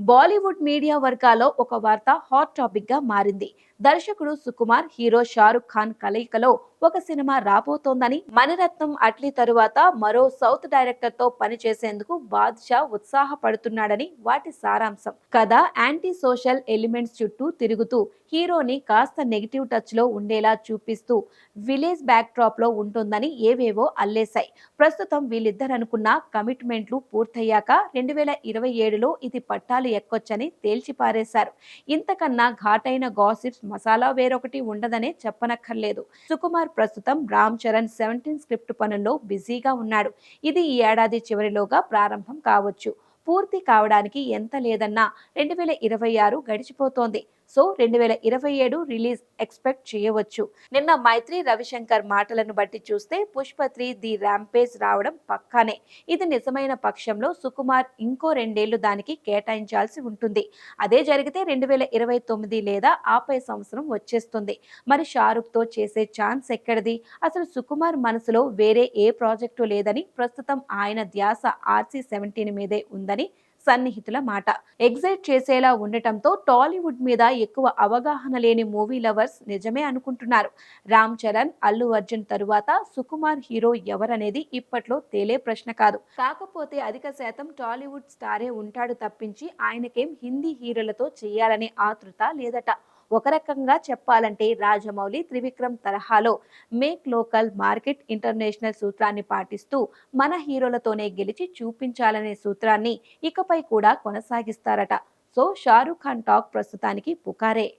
Bollywood media వర్గాల్లో ఒక వార్త హాట్ టాపిక్ గా మారింది. దర్శకుడు సుకుమార్, హీరో షారుఖ్ ఖాన్ కలయికలో ఒక సినిమా రాబోతోందని, మణిరత్నం అట్లీ తరువాత మరో సౌత్ డైరెక్టర్ తో పనిచేసేందుకు బాద్షా ఉత్సాహపడుతున్నాడని వాటి సారాంశం. కథ యాంటీ సోషల్ ఎలిమెంట్స్ చుట్టూ తిరుగుతూ హీరోని కాస్త నెగిటివ్ టచ్ లో ఉండేలా చూపిస్తూ విలేజ్ బ్యాక్ డ్రాప్ లో ఉంటుందని ఏవేవో అల్లేశాయి. ప్రస్తుతం వీళ్ళిద్దరనుకున్న కమిట్మెంట్లు పూర్తయ్యాక 2027లో ఇది పట్టాలు ఎక్కొచ్చని తేల్చిపారేశారు. ఇంతకన్నా ఘాటైన గాసిప్స్ మసాలా వేరొకటి ఉండదనే చెప్పనక్కర్లేదు. సుకుమార్ ప్రస్తుతం రామ్ చరణ్ 17 స్క్రిప్ట్ పనుల్లో బిజీగా ఉన్నాడు. ఇది ఈ ఏడాది చివరిలోగా ప్రారంభం కావచ్చు. పూర్తి కావడానికి ఎంత లేదన్నా 2026 గడిచిపోతోంది. సో 2027 రిలీజ్ ఎక్స్పెక్ట్ చేయవచ్చు. నిన్న మైత్రి రవిశంకర్ మాటలను బట్టి చూస్తే పుష్ప 3 ది ర్యాంపేజ్ రావడం పక్కానే. ఇది నిజమైన పక్షంలో సుకుమార్ ఇంకో 2 ఏళ్లు దానికి కేటాయించాల్సి ఉంటుంది. అదే జరిగితే 2029 లేదా ఆపై సంవత్సరం వచ్చేస్తుంది. మరి షారుఖ్ తో చేసే ఛాన్స్ ఎక్కడిది? అసలు సుకుమార్ మనసులో వేరే ఏ ప్రాజెక్టు లేదని, ప్రస్తుతం ఆయన ధ్యాస RC-17 మీదే ఉందని సన్నిహితుల మాట. ఎగ్జైట్ చేసేలా ఉండటంతో టాలీవుడ్ మీద ఎక్కువ అవగాహన లేని మూవీ లవర్స్ నిజమే అనుకుంటున్నారు. రామ్ చరణ్, అల్లు అర్జున్ తరువాత సుకుమార్ హీరో ఎవరనేది ఇప్పట్లో తేలే ప్రశ్న కాదు. కాకపోతే అధిక శాతం టాలీవుడ్ స్టారే ఉంటాడు తప్పించి ఆయనకేం హిందీ హీరోలతో చేయాలనే ఆతృత లేదట. ఒక రకంగా చెప్పాలంటే రాజమౌళి, త్రివిక్రమ్ తరహాలో మేక్ లోకల్ మార్కెట్ ఇంటర్నేషనల్ సూత్రాన్ని పాటిస్తూ మన హీరోలతోనే గెలిచి చూపించాలనే సూత్రాన్ని ఇకపై కూడా కొనసాగిస్తారట. సో షారుఖ్ ఖాన్ టాక్ ప్రస్తుతానికి పుకారే.